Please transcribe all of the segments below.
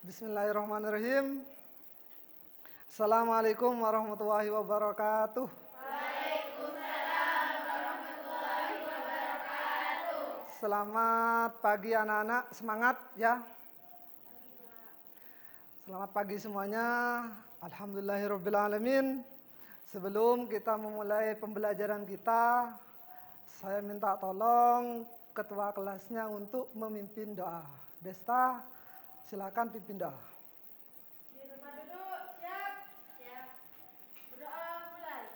Bismillahirrahmanirrahim. Assalamualaikum warahmatullahi wabarakatuh. Selamat pagi anak-anak, semangat ya. Selamat pagi semuanya. Alhamdulillahirrabbilalamin. Sebelum kita memulai pembelajaran kita, saya minta tolong ketua kelasnya untuk memimpin doa. Desta, silakan pimpin doa. Di tempat duduk, siap? Siap. Berdoa mulai.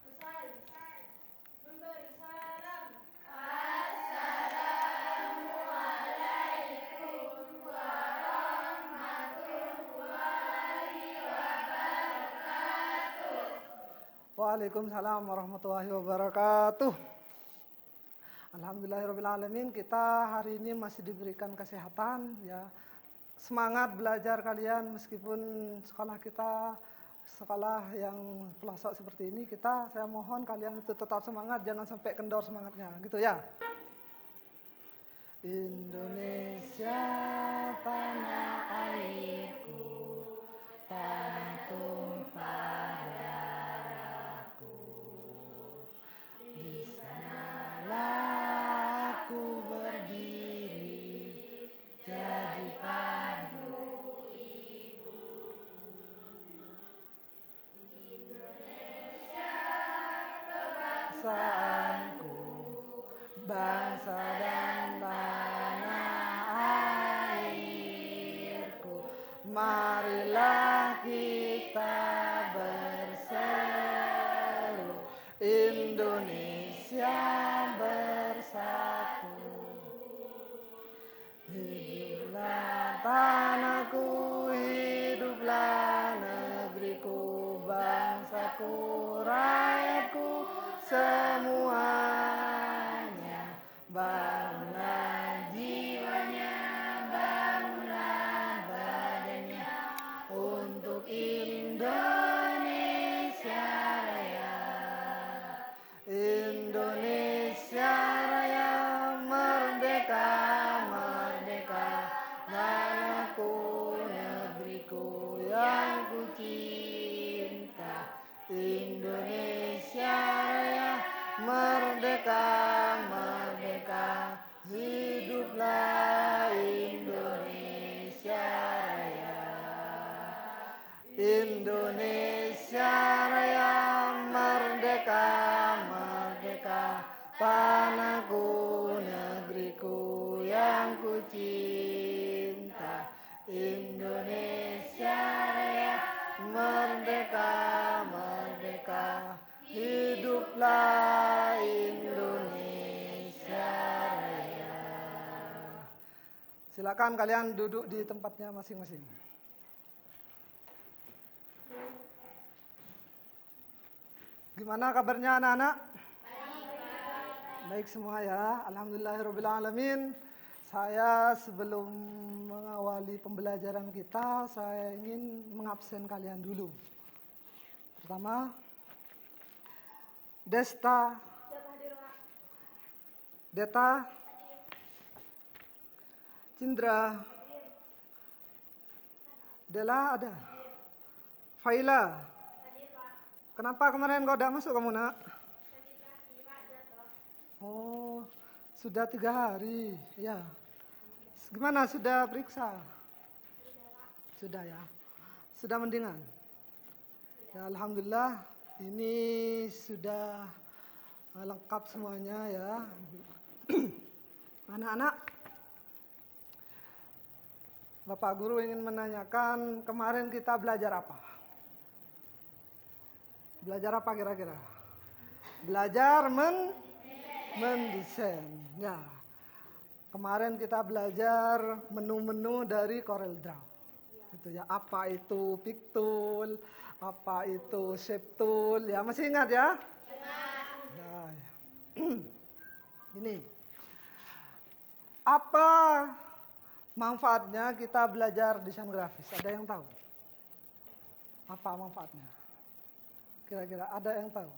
Selesai. Memberi salam. Waalaikumsalam warahmatullahi wabarakatuh. Alhamdulillahirrabbilalamin, kita hari ini masih diberikan kesehatan ya. Semangat belajar kalian meskipun sekolah kita sekolah yang pelosok seperti ini, saya mohon kalian itu tetap semangat, jangan sampai kendor semangatnya, gitu ya. Indonesia tanah airku, tanah tumpah darahku, di sanalah aku berdiri, jadi padu ibu. Indonesia kebangsaanku, bangsa dan tanah airku, marilah kita berseru, Indonesia bersatu. Hiduplah tanahku, hiduplah negeriku, bangsaku, rakyatku, semuanya. Bangunlah jiwanya, bangunlah badannya, untuk Indonesia Raya. Indonesia Raya, merdeka, merdeka, tanahku, negeriku yang ku cinta. Indonesia Raya, merdeka, merdeka, hiduplah Indonesia Raya. Indonesia Raya, merdeka, merdeka, tanahku, negeriku yang ku cinta. Indonesia Raya, merdeka, merdeka, hiduplah Indonesia Raya. Silakan kalian duduk di tempatnya masing-masing. Gimana kabarnya anak-anak? Baik semua ya, alhamdulillahirrabbilalamin. Saya sebelum mengawali pembelajaran kita, saya ingin mengabsen kalian dulu. Pertama, Desta, Deta, Cindra, Dela ada, Faila. Kenapa kemarin kau tidak masuk kamu nak? Oh, sudah 3 hari, ya. Gimana, sudah periksa? Sudah ya. Sudah mendingan? Ya, alhamdulillah, ini sudah lengkap semuanya ya. Anak-anak, Bapak Guru ingin menanyakan, kemarin kita belajar apa? Belajar apa kira-kira? Belajar mendesain. Ya. Kemarin kita belajar menu-menu dari CorelDRAW. Itu ya, apa itu Pictool, apa itu Shape Tool, ya masih ingat ya? Ingat. Ya. Ini. Apa manfaatnya kita belajar desain grafis? Ada yang tahu? Apa manfaatnya? Kira-kira ada yang tahu?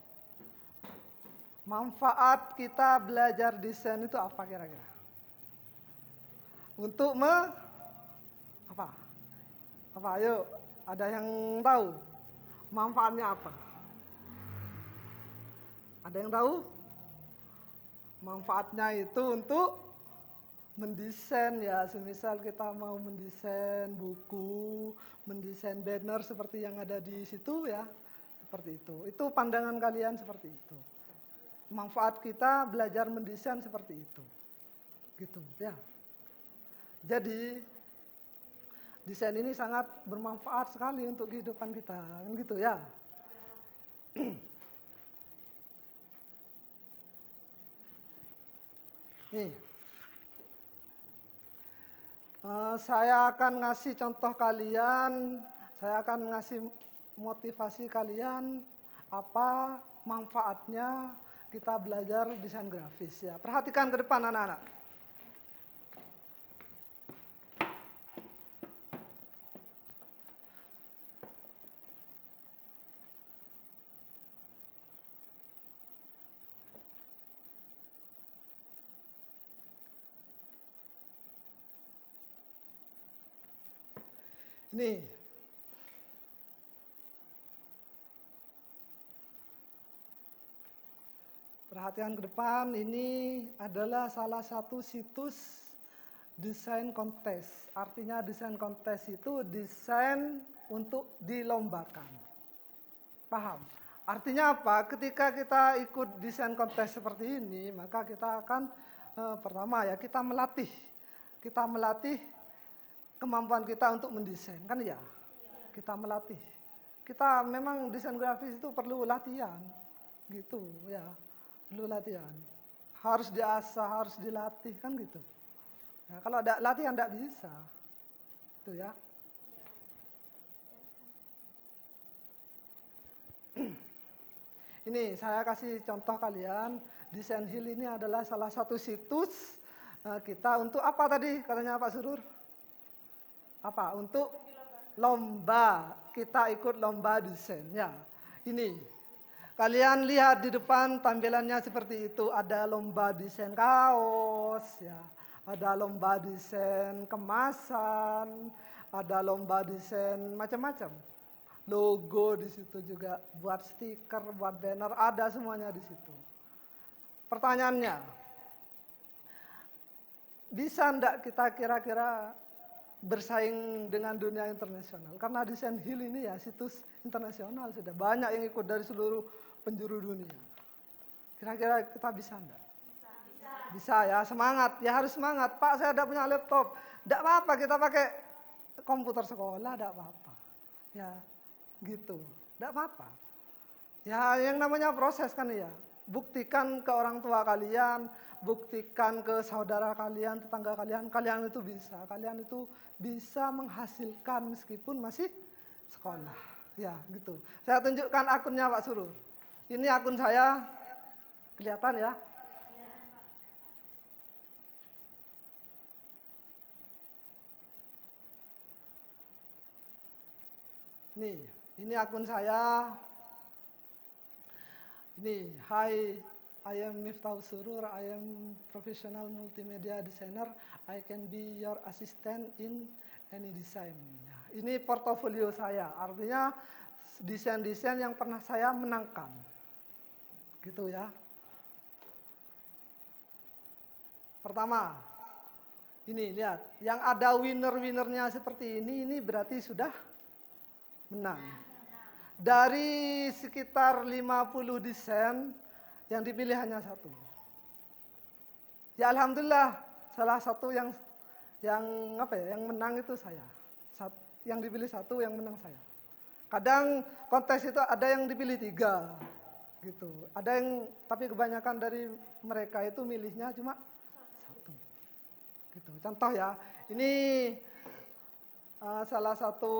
Manfaat kita belajar desain itu apa kira-kira? Untuk apa? Apa? Ayo, ada yang tahu? Manfaatnya apa? Ada yang tahu? Manfaatnya itu untuk mendesain ya, semisal kita mau mendesain buku, mendesain banner seperti yang ada di situ ya, seperti itu. Itu pandangan kalian seperti itu. Manfaat kita belajar mendesain seperti itu. Gitu ya. Jadi desain ini sangat bermanfaat sekali untuk kehidupan kita, kan gitu ya. Nih, saya akan ngasih contoh kalian, saya akan ngasih motivasi kalian apa manfaatnya kita belajar desain grafis ya. Perhatikan ke depan anak-anak. Ini perhatian ke depan, ini adalah salah satu situs desain kontes. Artinya desain kontes itu desain untuk dilombakan. Paham? Artinya apa? Ketika kita ikut desain kontes seperti ini, maka kita akan pertama ya kita melatih. Kita melatih kemampuan kita untuk mendesain, kan ya? Kita melatih. Kita memang desain grafis itu perlu latihan, gitu ya. Perlu latihan. Harus diasah, harus dilatih, kan gitu. Ya, kalau ada latihan tidak bisa. Itu ya. Ini saya kasih contoh kalian, Design Hill ini adalah salah satu situs kita untuk apa tadi katanya Pak Surur? Apa? Untuk lomba. Kita ikut lomba desain ya. Ini. Kalian lihat di depan tampilannya seperti itu, ada lomba desain kaos ya. Ada lomba desain kemasan, ada lomba desain macam-macam. Logo di situ juga, buat stiker, buat banner, ada semuanya di situ. Pertanyaannya, bisa enggak kita kira-kira bersaing dengan dunia internasional? Karena Design Hill ini ya situs internasional, sudah banyak yang ikut dari seluruh penjuru dunia. Kira-kira kita bisa enggak? Bisa ya, semangat, ya harus semangat. Pak, saya tidak punya laptop. Tidak apa-apa, kita pakai komputer sekolah, tidak apa-apa. Ya, gitu, tidak apa-apa. Ya yang namanya proses kan ya, buktikan ke orang tua kalian, buktikan ke saudara kalian, tetangga kalian, kalian itu bisa menghasilkan meskipun masih sekolah. Ya gitu, saya tunjukkan akunnya Pak Surur. Ini akun saya, kelihatan ya. Nih, ini akun saya. Ini, hi, I am Miftah Surur, I am professional multimedia designer, I can be your assistant in any design. Ya, ini portofolio saya, artinya desain-desain yang pernah saya menangkan. Gitu ya. Pertama, ini lihat, yang ada winner-winnernya seperti ini berarti sudah menang. Dari sekitar 50 desain, yang dipilih hanya satu. Ya alhamdulillah, salah satu yang menang itu saya. Yang dipilih satu, yang menang saya. Kadang kontes itu ada yang dipilih 3, gitu. Ada yang, tapi kebanyakan dari mereka itu milihnya cuma 1. Gitu. Contoh ya, ini salah satu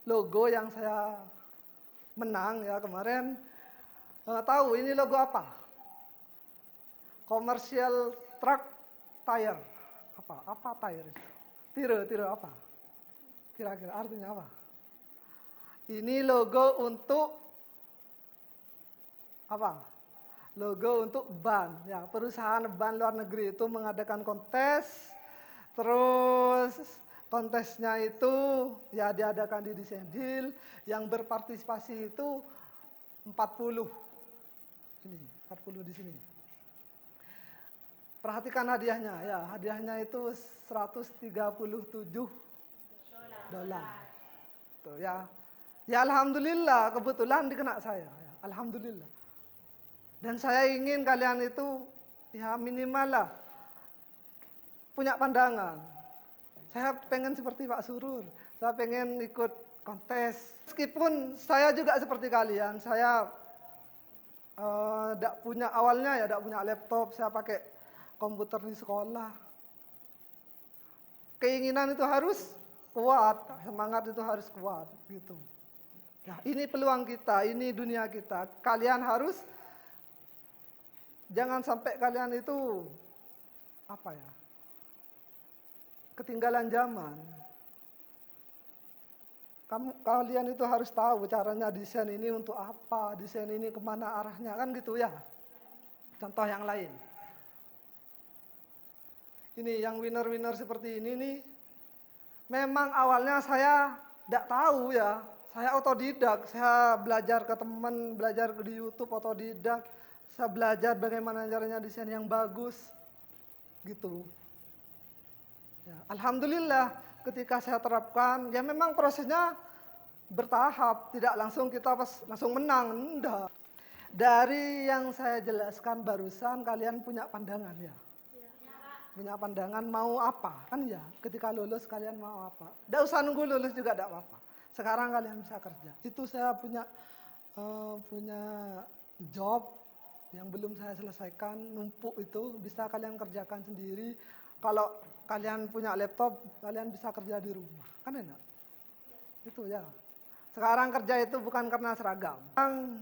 logo yang saya menang ya kemarin. Tahu ini logo apa? Commercial truck tire. Apa tire itu? Tire apa? Kira-kira artinya apa? Ini logo untuk apa? Logo untuk ban. Ya, perusahaan ban luar negeri itu mengadakan kontes. Terus kontesnya itu ya diadakan di Desain Hill. Yang berpartisipasi itu 40. Ini, 40 di sini. Perhatikan hadiahnya, ya hadiahnya itu 137 dolar. Tuh ya. Ya alhamdulillah kebetulan dikena saya. Ya, alhamdulillah. Dan saya ingin kalian itu ya minimal lah punya pandangan. Saya pengen seperti Pak Surur. Saya pengen ikut kontes. Meskipun saya juga seperti kalian, saya tidak punya awalnya ya tidak punya laptop, saya pakai komputer di sekolah. Keinginan itu harus kuat, semangat itu harus kuat gitu. Nah, ini peluang kita, ini dunia kita. Kalian harus jangan sampai kalian itu apa ya? Ketinggalan zaman. Kalian itu harus tahu caranya desain ini untuk apa, desain ini kemana arahnya, kan gitu ya. Contoh yang lain. Ini yang winner-winner seperti ini nih, memang awalnya saya tidak tahu ya, saya otodidak, saya belajar ke teman, belajar di YouTube otodidak, saya belajar bagaimana caranya desain yang bagus, gitu. Ya, alhamdulillah ketika saya terapkan, ya memang prosesnya bertahap, tidak langsung kita langsung menang, enggak. Dari yang saya jelaskan barusan, kalian punya pandangan ya? Punya pandangan mau apa, kan ya? Ketika lulus kalian mau apa? Tidak usah nunggu lulus juga tidak apa-apa. Sekarang kalian bisa kerja. Itu saya punya job yang belum saya selesaikan, numpuk itu, bisa kalian kerjakan sendiri. Kalau kalian punya laptop, kalian bisa kerja di rumah. Kan enak? Itu ya. Sekarang kerja itu bukan karena seragam.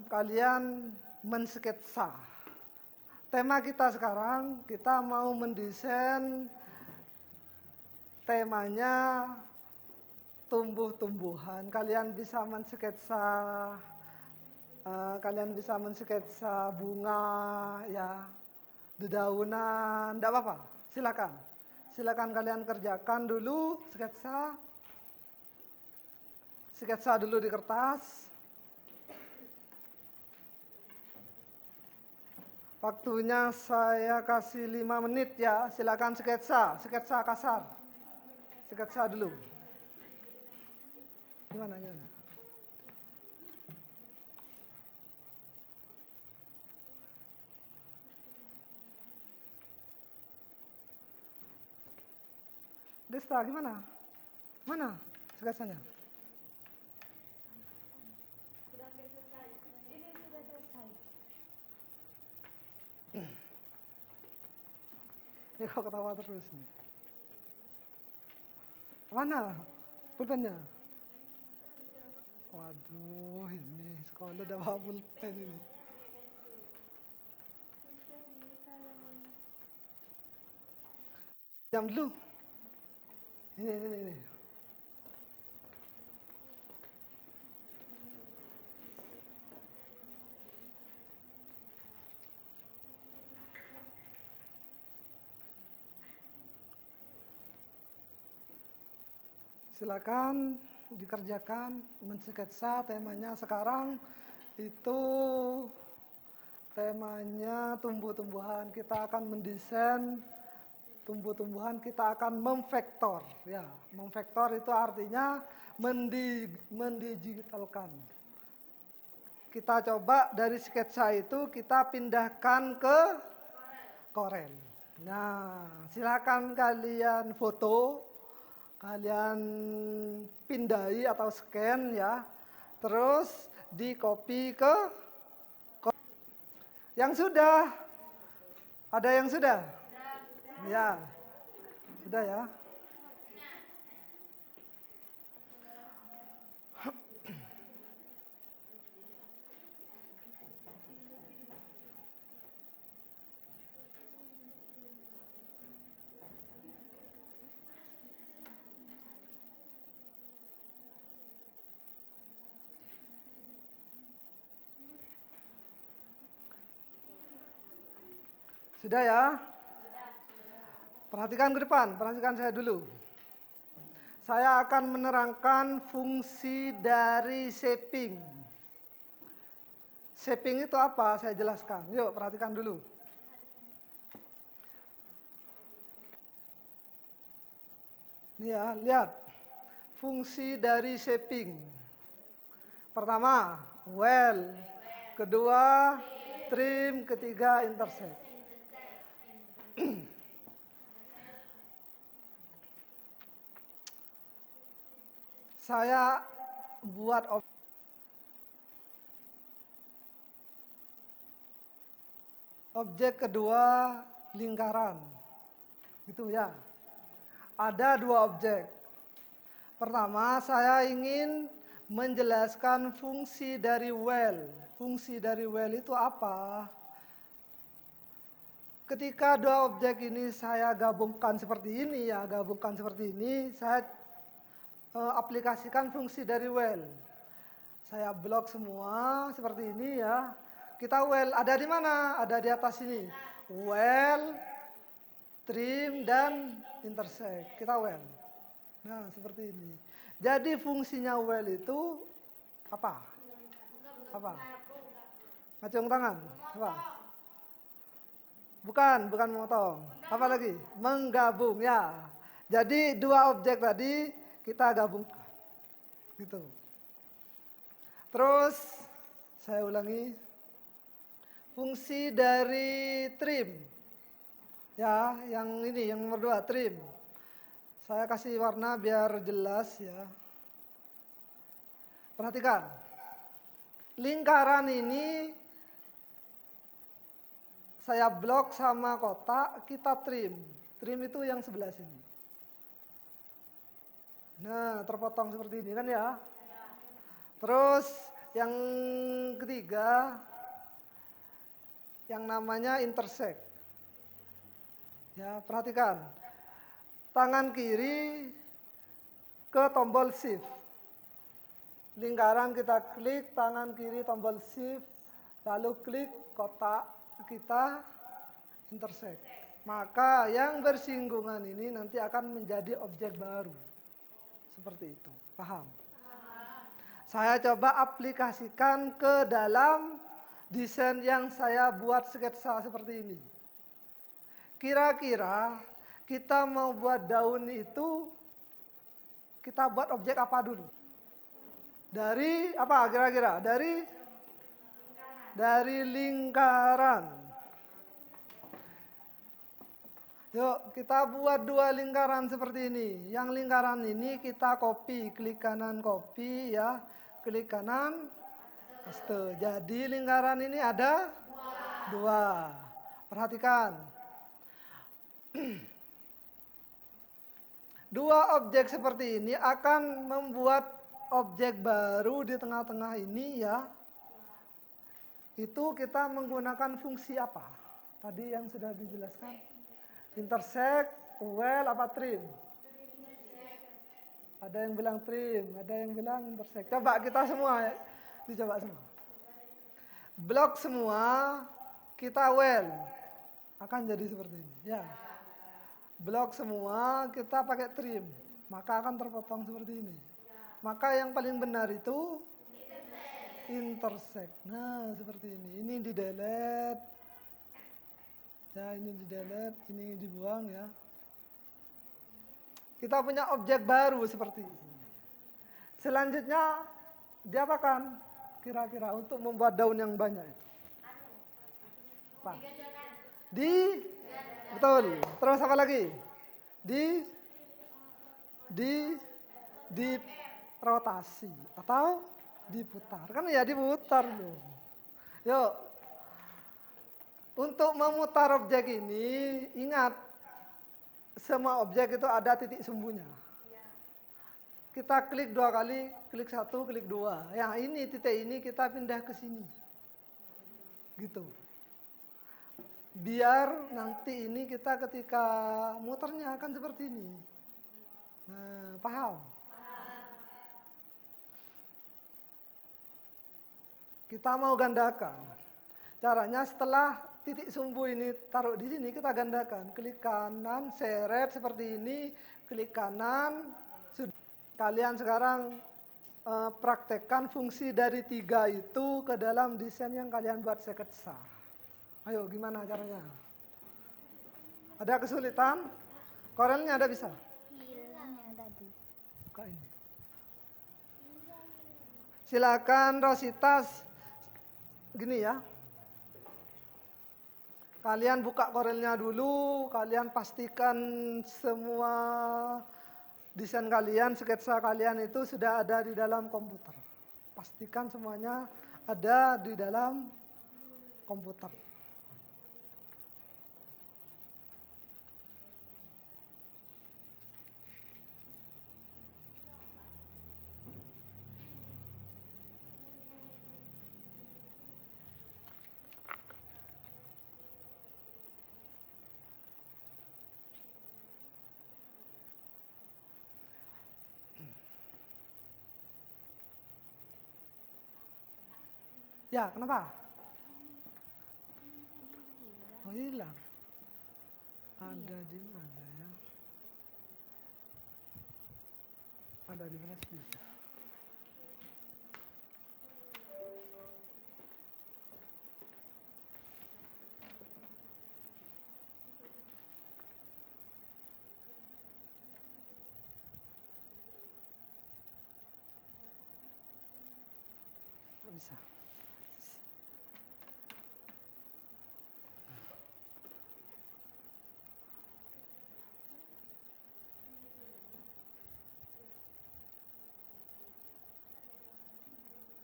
Kalian mensketsa. Tema kita sekarang, kita mau mendesain temanya tumbuh-tumbuhan. Kalian bisa mensketsa bunga, ya, dedaunan, tidak apa-apa. Silakan. Silakan kalian kerjakan dulu sketsa dulu di kertas. Waktunya saya kasih 5 menit ya. Silakan sketsa kasar. Sketsa dulu. Gimana? Desta, gimana? Mana sketsanya? Sudah selesai. Ini sudah selesai. Ya kok ketawa terus nih. Mana pulpennya? Waduh, ini sekolah udah bawa pulpen ini. Jam dulu. Ini. Silakan dikerjakan, mensketsa temanya sekarang itu temanya tumbuh-tumbuhan. Kita akan mendesain tumbuh-tumbuhan, kita akan memvektor. Ya, memvektor itu artinya mendigitalkan. Kita coba dari sketsa itu kita pindahkan ke Corel. Nah, silakan kalian foto, kalian pindahi atau scan ya, terus di copy ke yang sudah. Ada yang sudah? Ya, sudah ya. Sudah ya? Perhatikan ke depan, perhatikan saya dulu. Saya akan menerangkan fungsi dari shaping. Shaping itu apa? Saya jelaskan. Yuk, perhatikan dulu. Ini ya, lihat. Fungsi dari shaping. Pertama, well. Kedua, trim. Ketiga, intersect. Saya buat objek kedua lingkaran. Gitu ya. Ada dua objek. Pertama, saya ingin menjelaskan fungsi dari well. Fungsi dari well itu apa? Ketika dua objek ini saya gabungkan seperti ini ya, saya aplikasikan fungsi dari well. Saya blok semua seperti ini ya. Kita well ada di mana? Ada di atas ini. Well, trim, dan intersect. Kita well. Nah, seperti ini. Jadi fungsinya well itu apa? Apa? Ngacung tangan? Apa? Bukan memotong. Apa lagi? Menggabung ya. Jadi dua objek tadi kita gabungkan. Gitu. Terus saya ulangi. Fungsi dari trim. Ya, yang ini yang nomor 2, trim. Saya kasih warna biar jelas ya. Perhatikan. Lingkaran ini saya blok sama kotak, kita trim. Trim itu yang sebelah sini. Nah, terpotong seperti ini kan ya. Terus yang ketiga, yang namanya intersect. Ya, perhatikan. Tangan kiri ke tombol shift. Lingkaran kita klik, tangan kiri tombol shift, lalu klik kotak kita intersect. Maka yang bersinggungan ini nanti akan menjadi objek baru. Seperti itu. Paham? Saya coba aplikasikan ke dalam desain yang saya buat sketsa seperti ini. Kira-kira kita mau buat daun itu, kita buat objek apa dulu? Dari apa kira-kira? Dari lingkaran. Yuk, kita buat dua lingkaran seperti ini. Yang lingkaran ini kita copy, klik kanan copy ya, klik kanan paste. Jadi lingkaran ini ada dua. Perhatikan. Dua objek seperti ini akan membuat objek baru di tengah-tengah ini ya. Itu kita menggunakan fungsi apa? Tadi yang sudah dijelaskan. Intersect, well, apa trim? Ada yang bilang trim, ada yang bilang intersect. Coba kita semua, dicoba semua. Blok semua, kita well. Akan jadi seperti ini. Ya. Blok semua, kita pakai trim. Maka akan terpotong seperti ini. Maka yang paling benar itu intersect. Nah, seperti ini. Ini di delete. Ya, ini di delete, ini dibuang ya. Kita punya objek baru seperti ini. Selanjutnya, diapakan kira-kira untuk membuat daun yang banyak itu? Apa? Betul. Terus apa lagi? Di rotasi atau diputar. Kan ya diputar loh. Yuk. Untuk memutar objek ini, ingat semua objek itu ada titik sumbunya. Kita klik 2 kali, klik 1, klik 2. Ya, ini titik ini kita pindah ke sini. Gitu. Biar nanti ini kita ketika muternya akan seperti ini. Nah, paham? Kita mau gandakan. Caranya setelah titik sumbu ini taruh di sini, kita gandakan. Klik kanan, seret seperti ini, klik kanan. Sudah. Kalian sekarang praktekkan fungsi dari 3 itu ke dalam desain yang kalian buat sketsa. Ayo, gimana caranya? Ada kesulitan? Corelnya ada bisa? Hilang yang tadi. Buka ini. Silakan Rositas, gini ya. Kalian buka Corelnya dulu, kalian pastikan semua desain kalian, sketsa kalian itu sudah ada di dalam komputer. Pastikan semuanya ada di dalam komputer. Ya, kenapa? Oh, hilang. Ada di mana ya? Ada di flash disk. Nggak bisa.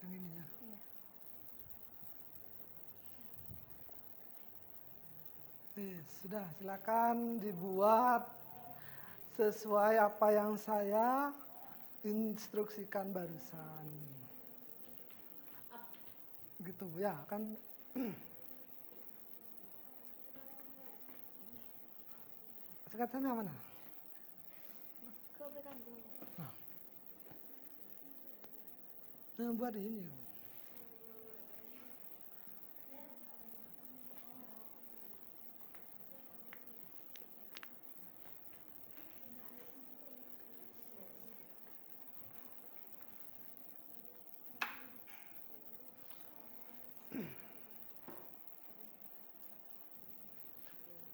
Yang ini ya. Iya. Sudah, silakan dibuat sesuai apa yang saya instruksikan barusan. Gitu ya, kan. Sketsanya mana? Kau berikan dulu. Nah, buat ini.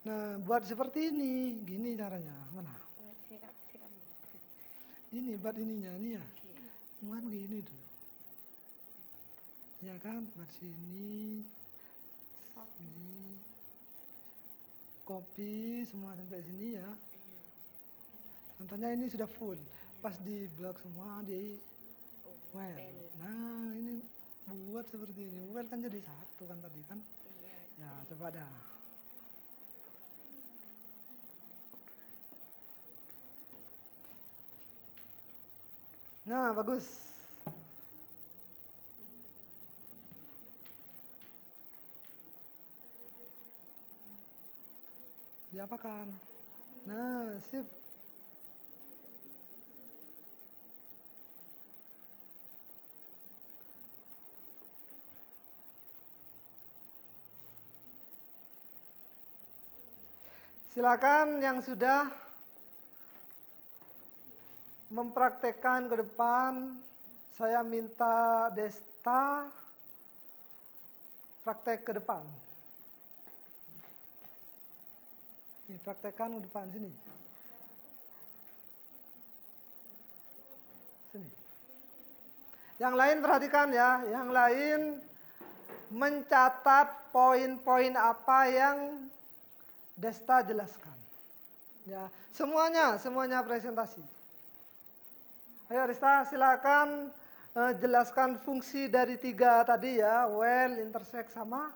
Nah, buat seperti ini, gini caranya. Mana? Sikat. Ini buat ininya, ini ya. Oke. Bukan gini dulu. Ya kan, buat sini, ini, copy semua sampai sini ya. Contohnya ini sudah full, pas di blok semua di well. Nah, ini buat seperti ini. Well kan jadi satu kan tadi kan? Iya. Ya, coba dah. Nah, bagus. Diapakan? Nah, sip. Silakan yang sudah mempraktekkan ke depan, saya minta Desta praktek ke depan. Ini praktekkan ke depan sini. Sini. Yang lain perhatikan ya, yang lain mencatat poin-poin apa yang Desta jelaskan. Ya, semuanya presentasi. Ayo Desta, silakan jelaskan fungsi dari 3 tadi ya, well, intersect sama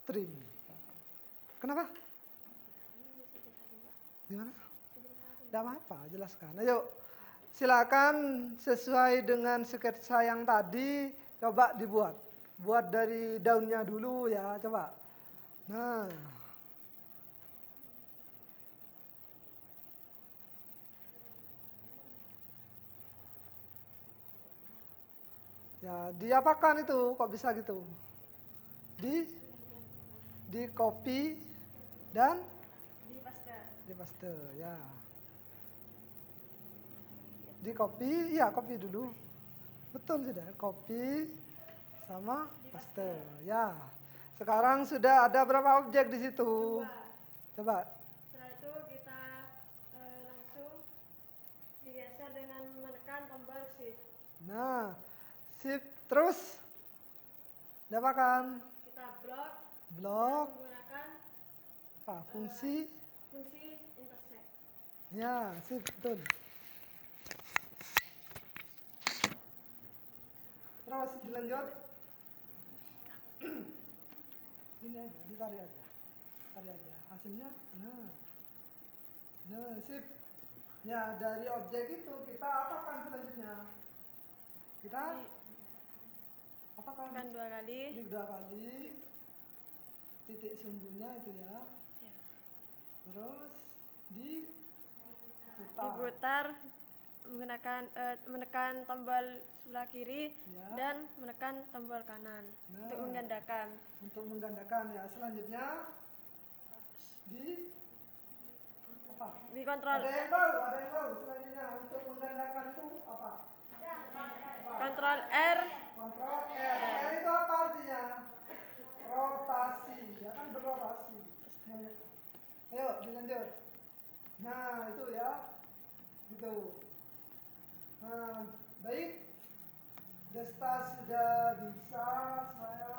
trim. Kenapa? Gimana? Tidak apa-apa, jelaskan. Ayo, silakan sesuai dengan sketsa yang tadi, coba dibuat. Buat dari daunnya dulu ya, coba. Nah. Ya, diapakan itu? Kok bisa gitu? di copy dan Di paste. di paste ya. Di copy, iya copy dulu. Betul sudah, copy sama paste ya. Sekarang sudah ada berapa objek di situ? 2. Coba. Setelah itu kita langsung digeser dengan menekan tombol shift. Nah, shift terus dapatkan Kita blok blok menggunakan apa? Fungsi fungsi intersect. ya, shift betul. Terus dilanjut. Ini aja, ditarik aja. Tarik aja. Hasilnya, nah, shift. Ya, dari objek itu kita apakan selanjutnya? Kita apakan? Tekan 2 kali. Klik 2 kali. Titik sumbunya itu ya. Ya. Terus diputar. Diputar menggunakan menekan tombol sebelah kiri Ya. dan menekan tombol kanan Nah. untuk menggandakan. Untuk menggandakan ya. Selanjutnya di apa? Dikontrol Ada yang tahu selanjutnya untuk menggandakan itu apa? kontrol R. Kontrol R. R itu apa artinya? Rotasi, ya kan berrotasi. Ayo dilanjut. Nah itu ya, gitu. Nah baik, Desta sudah bisa. Saya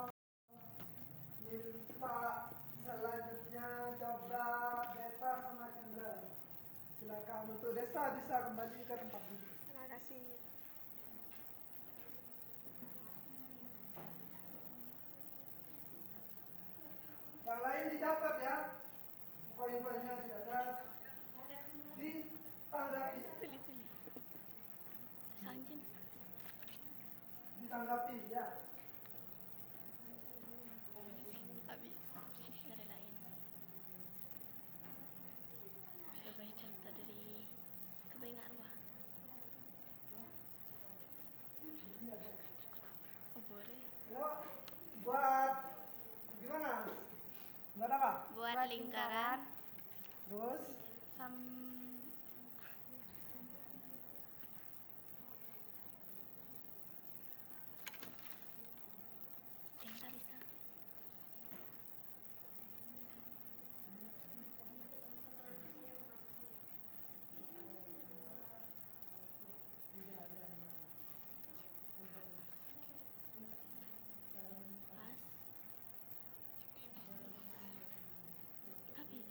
minta selanjutnya coba Desta sama Indra. Silakan untuk Desta bisa kembali ke tempat duduk. Terima kasih. Yang lain dicatat ya, poin-poinnya dicatat, ditanggapi, ditanggapi ya. Habis dari lain kebaik contoh dari kebaik arwah oh boleh Yuk, buat gimana? Buat apa? buat lingkaran Terus sam Tinta bisa pas habis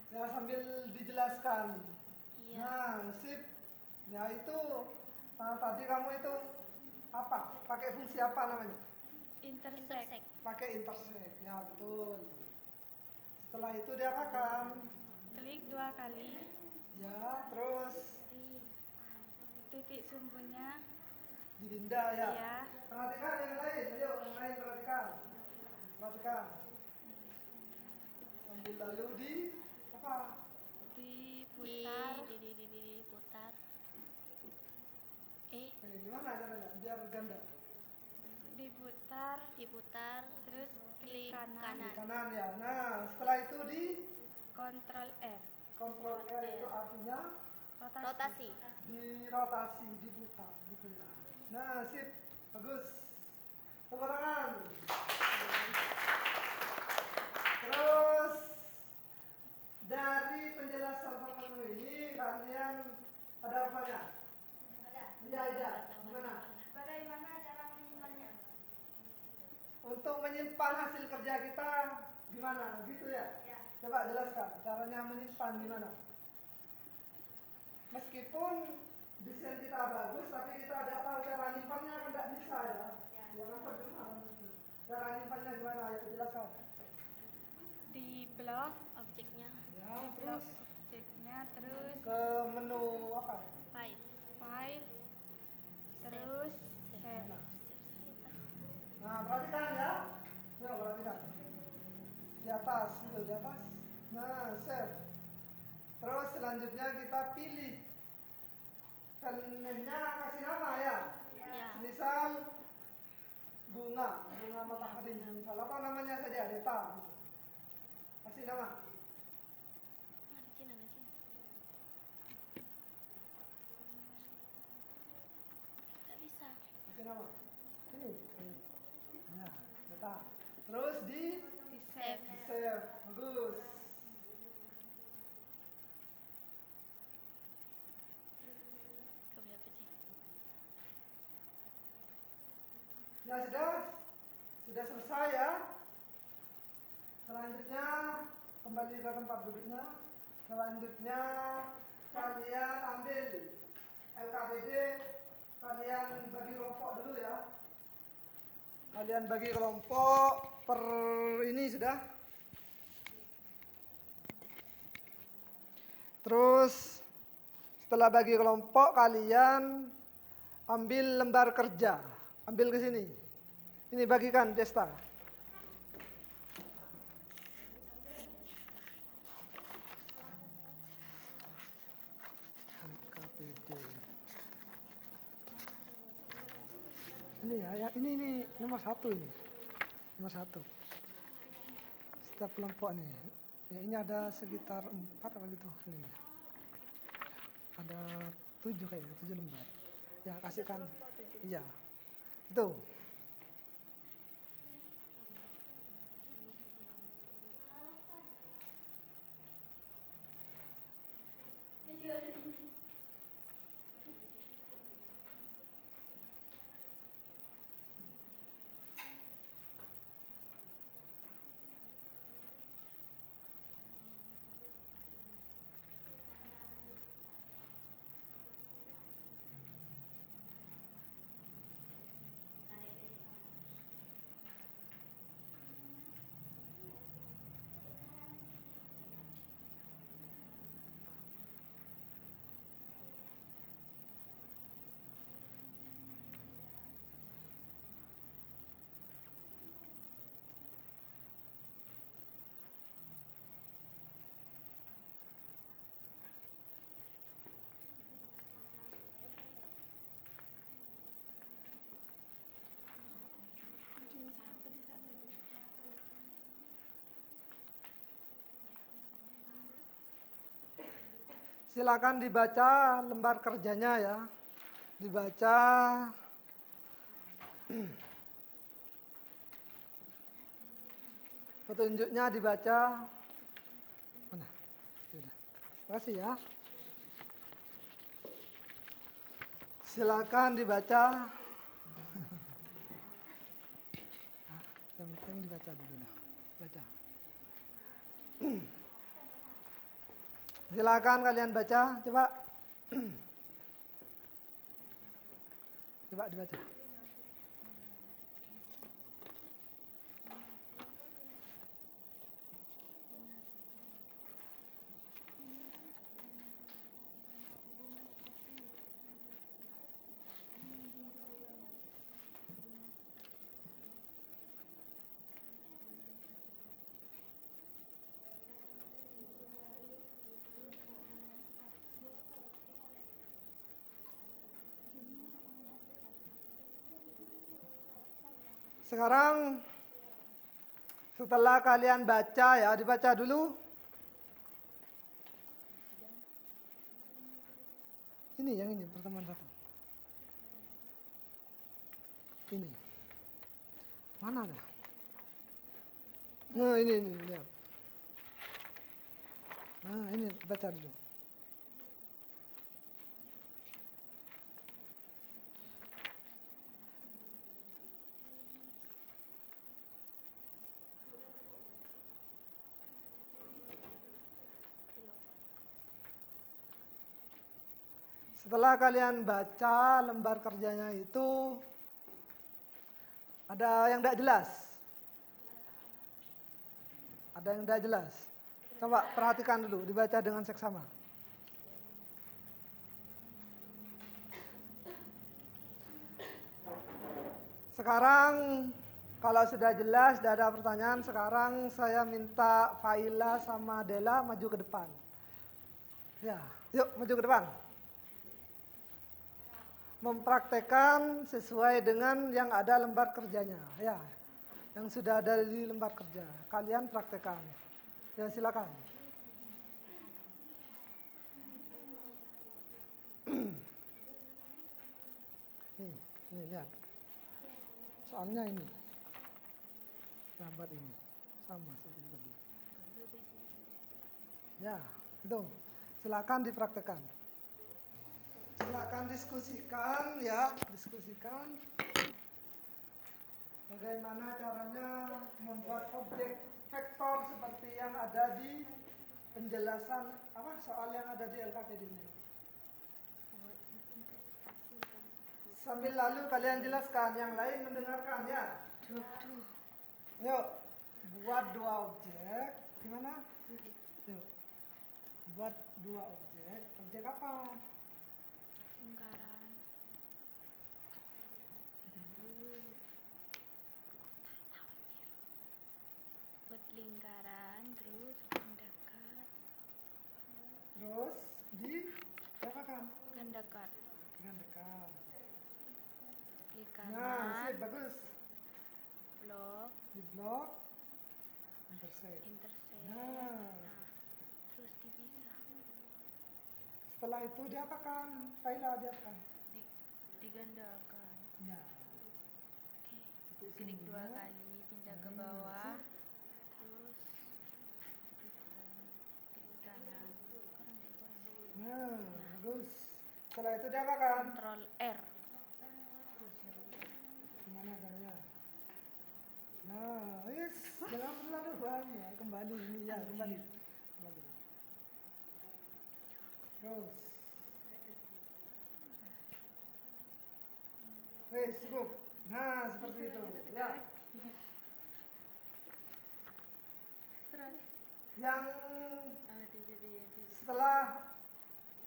ya sambil dijelaskan. iya Nah, sip. Ya itu tadi kamu itu apa? Pakai fungsi apa namanya? intersect Pakai intersect. Ya betul. Setelah itu diapakan? Klik 2 kali. Ya, terus Titik sumbunya. dipindah ya. Iya. Perhatikan yang lain, ayo yang lain perhatikan. Perhatikan. Sambil lalu di apa? Diputar. diputar Gimana caranya? Biar ganda. Diputar. Terus klik kanan. Di kanan kanan ya. Nah, setelah itu di Kontrol R. kontrol R itu artinya rotasi dirotasi, diputar gitu ya. Nah, sip. Bagus. Tepuk tangan. Terus dari penjelasan temanmu ini kalian ada apanya? Ada. Gimana? Bagaimana cara menyimpannya? Untuk menyimpan hasil kerja kita gimana? Gitu ya? Coba jelaskan caranya menyimpan gimana? Meskipun desain kita bagus, tapi kita tidak tahu cara nyimpannya kan tidak bisa ya. Ya apa gimana? Cara nyimpannya gimana? Ayo jelaskan. Di blok objeknya Ya, terus objeknya, terus ke menu apa? file file, terus save. Nah, perhatikan ya. Yuk, perhatikan. Di atas, itu di atas. Nah, save. Terus selanjutnya kita pilih filenya, kasih nama ya. ya Misal bunga matahari. Misal apa namanya saja, Deta. Kasih nama. Cina. Tidak bisa. Kasih nama. Ini. Ya, Deta. Terus di Save. save. Bagus. Kau apa sih? Ya sudah selesai ya. Selanjutnya kembali ke tempat duduknya. Selanjutnya kalian ambil LKPD, kalian bagi kelompok dulu ya. Kalian bagi kelompok per ini sudah. Terus setelah bagi kelompok kalian ambil lembar kerja. Ambil ke sini. Ini bagikan Desta. LKPD. Ini ya, ini nomor 1 ini. Nomor 1. Setiap kelompok nih. Ya, ini ada sekitar 4 apa gitu. Ini. Ada 7 kayaknya, 7 lembar. Ya, kasihkan. Iya. Itu. Silakan dibaca lembar kerjanya ya. Dibaca. Petunjuknya dibaca. Mana? Sudah. Terima kasih ya. Silakan dibaca. Yang penting dibaca dulu dah. Baca. Silakan kalian baca, coba. Coba dibaca. Sekarang setelah kalian baca ya, dibaca dulu. Ini yang ini pertemuan 1. Ini. Mana dah? Nah, ini lihat. Nah, ini baca dulu. Setelah kalian baca lembar kerjanya itu, ada yang tidak jelas? Ada yang tidak jelas? Coba perhatikan dulu, dibaca dengan seksama. Sekarang kalau sudah jelas, tidak ada pertanyaan, sekarang saya minta Faila sama Dela maju ke depan. Ya, yuk maju ke depan. mempraktekkan sesuai dengan yang ada lembar kerjanya, ya. Yang sudah ada di lembar kerja, kalian praktekkan. Ya, silakan. Nih, lihat. Soalnya ini. Gambar ini. Sama seperti tadi. Ya, itu. Silakan dipraktekkan. Silakan diskusikan, ya, diskusikan. Bagaimana caranya membuat objek vektor seperti yang ada di penjelasan soal yang ada di LKPD ini. Sambil lalu kalian jelaskan, yang lain mendengarkan ya. Yuk, buat dua objek. Gimana? Yuk, buat dua objek. Objek apa? Lingkaran. Buat lingkaran, terus gandakan. Terus diapakan? Gandakan. Gandakan. Lingkaran. Nah, sip, bagus. Blok. Di blok intersect. Intersect. Nah, Terus dipisah. setelah itu diapakan? Kailah diapakan? Digandakan. Ya. Oke. Titik Klik dua sumbernya. kali, pindah ke bawah. Sip. Terus klik kanan. Kurang deh. Nah, bagus. Setelah itu diapakan? Ctrl R. Gimana caranya? Nah, jangan terlalu banyak. Kembali ini ya, kembali. Terus. Cukup. Nah, seperti itu. Ya. Yang setelah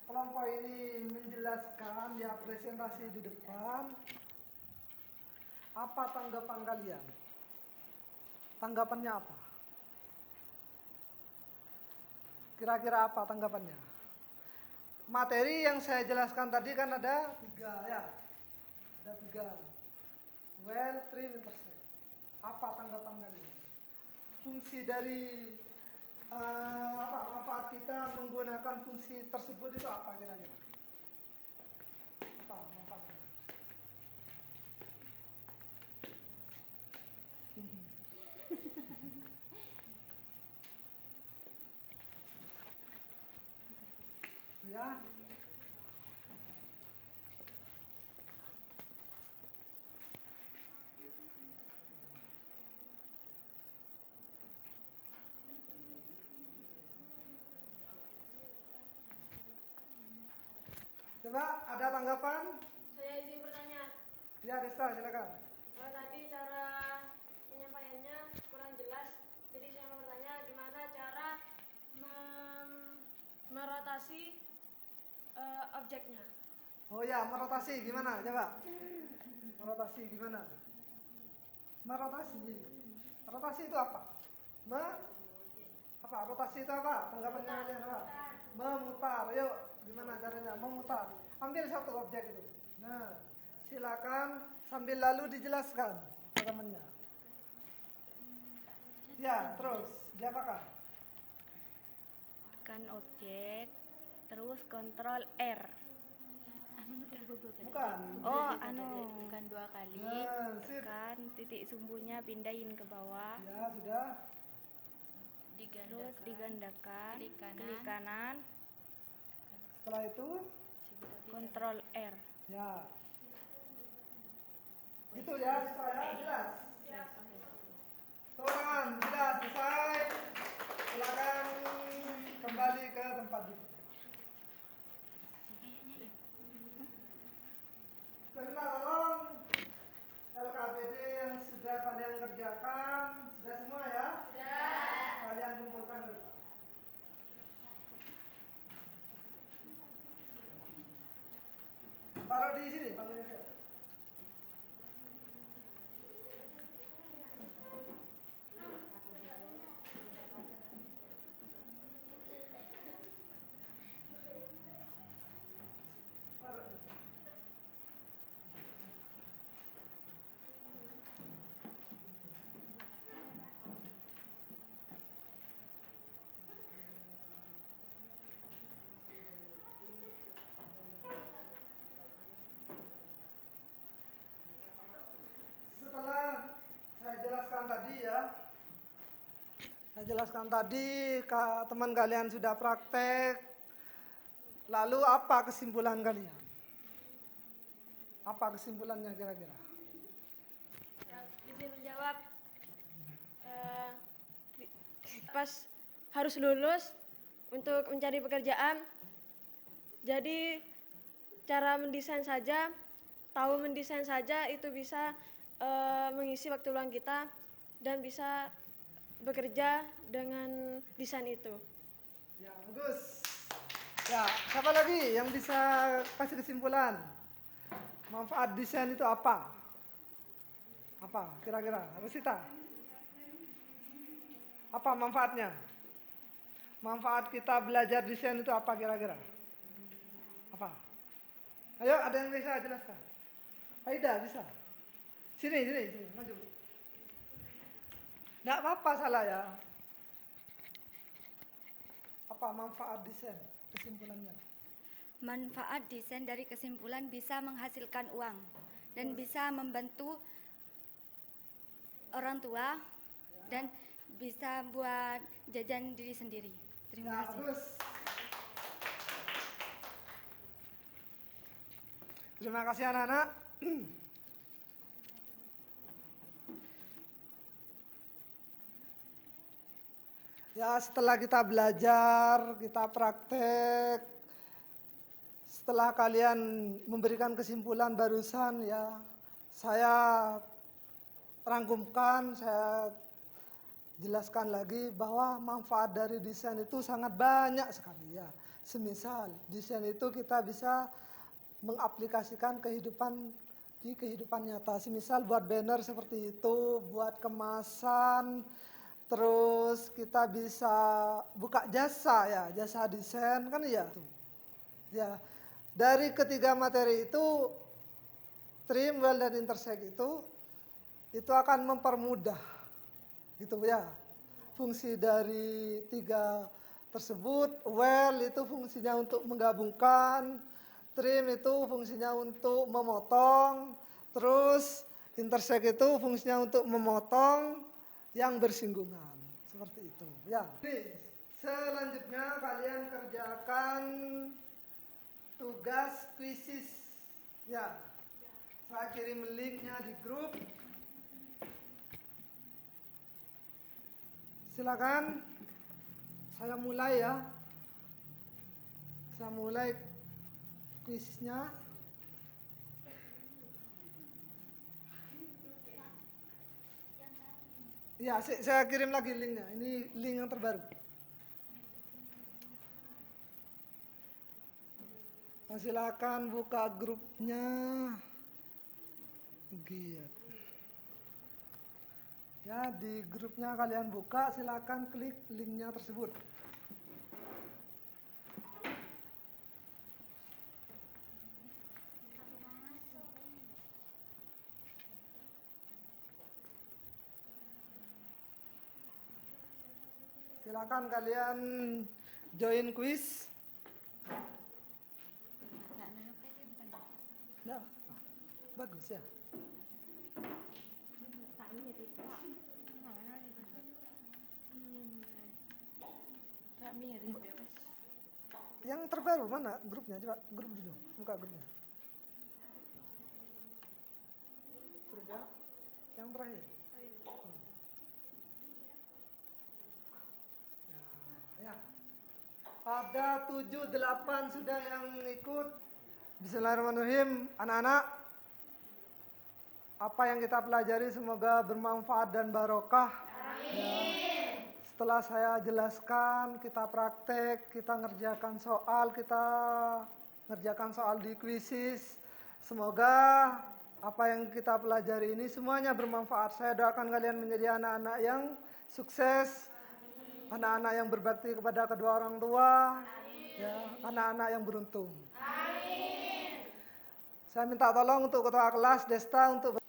kelompok ini menjelaskan ya presentasi di depan, apa tanggapan kalian? Tanggapannya apa? Kira-kira apa tanggapannya? Materi yang saya jelaskan tadi kan ada 3 ya. Ada 3. Well, trim, intersect. Apa tanggapan kalian? Fungsi dari manfaat kita menggunakan fungsi tersebut itu apa kira-kira? Apa manfaatnya? Ya. Coba ada tanggapan? Saya izin bertanya. Ya, Desta, silakan. Tadi cara penyampaiannya kurang jelas. Jadi saya mau bertanya gimana cara merotasi objeknya. Oh ya, merotasi gimana? Coba. Merotasi gimana? Merotasi. Rotasi itu apa? Rotasi itu apa? Tanggapannya kalian apa? Memutar. Yuk, gimana caranya? Memutar. Ambil satu objek itu. Nah, silakan sambil lalu dijelaskan teman-temannya. Ya, terus diapakan? Tekan objek, terus Ctrl R. Bukan. Oh, tekan 2 kali. Nah, sip. Tekan titik sumbunya, pindahin ke bawah. Ya, sudah. Terus digandakan. Klik kanan. Setelah itu, Ctrl R. ya. Gitu ya, saya jelas. Tuhan, jelas selesai. Silakan kembali ke tempat duduk. Sebentar, tolong LKPD yang sudah kalian kerjakan, sudah semua ya? Sudah. Kalian kumpulkan dulu. Taruh di sini, panggilnya saya. Saya jelaskan tadi, teman kalian sudah praktek. Lalu apa kesimpulan kalian? Apa kesimpulannya kira-kira? Izin menjawab. Pas harus lulus untuk mencari pekerjaan. Jadi cara mendesain saja, tahu mendesain saja itu bisa mengisi waktu luang kita dan bisa bekerja dengan desain itu. Ya, bagus. Ya, siapa lagi yang bisa kasih kesimpulan? Manfaat desain itu apa? Apa kira-kira? Rosita? Apa manfaatnya? Manfaat kita belajar desain itu apa kira-kira? Apa? Ayo, ada yang bisa jelaskan? Aida bisa? Sini, maju. Nggak apa-apa salah ya. Apa manfaat desain? Kesimpulannya. Manfaat desain dari kesimpulan bisa menghasilkan uang dan bisa membantu orang tua dan bisa buat jajan diri sendiri. Terima kasih. Bagus. Terima kasih anak-anak. Ya, setelah kita belajar, kita praktek, setelah kalian memberikan kesimpulan barusan ya, saya rangkumkan, saya jelaskan lagi bahwa manfaat dari desain itu sangat banyak sekali ya. Semisal desain itu kita bisa mengaplikasikan di kehidupan nyata. Semisal buat banner seperti itu, buat kemasan, terus kita bisa buka jasa ya, jasa desain kan ya. Ya, dari ketiga materi itu, trim, well, dan intersect itu akan mempermudah gitu ya. Fungsi dari tiga tersebut, well itu fungsinya untuk menggabungkan, trim itu fungsinya untuk memotong, terus intersect itu fungsinya untuk memotong yang bersinggungan, seperti itu ya. Nih, selanjutnya kalian kerjakan tugas kuisis ya. Saya kirim linknya di grup. Silakan, saya mulai ya. Saya mulai kuisisnya. Ya, saya kirim lagi linknya. Ini link yang terbaru. Nah, silakan buka grupnya. Gitu. Ya, di grupnya kalian buka, silakan klik linknya tersebut. Silakan kalian join kuis. Nah, bagus ya. Yang terbaru mana grupnya? Coba grup dulu, buka grupnya. Grupnya yang terakhir. Ya. Ada 7-8 sudah yang ikut. Bismillahirrahmanirrahim. Anak-anak, apa yang kita pelajari semoga bermanfaat dan barokah. Amin. Setelah saya jelaskan, kita praktek, kita ngerjakan soal di kuisis. Semoga apa yang kita pelajari ini semuanya bermanfaat. Saya doakan kalian menjadi anak-anak yang sukses, anak-anak yang berbakti kepada kedua orang tua, ya, anak-anak yang beruntung. Amin. Saya minta tolong untuk ketua kelas Desta untuk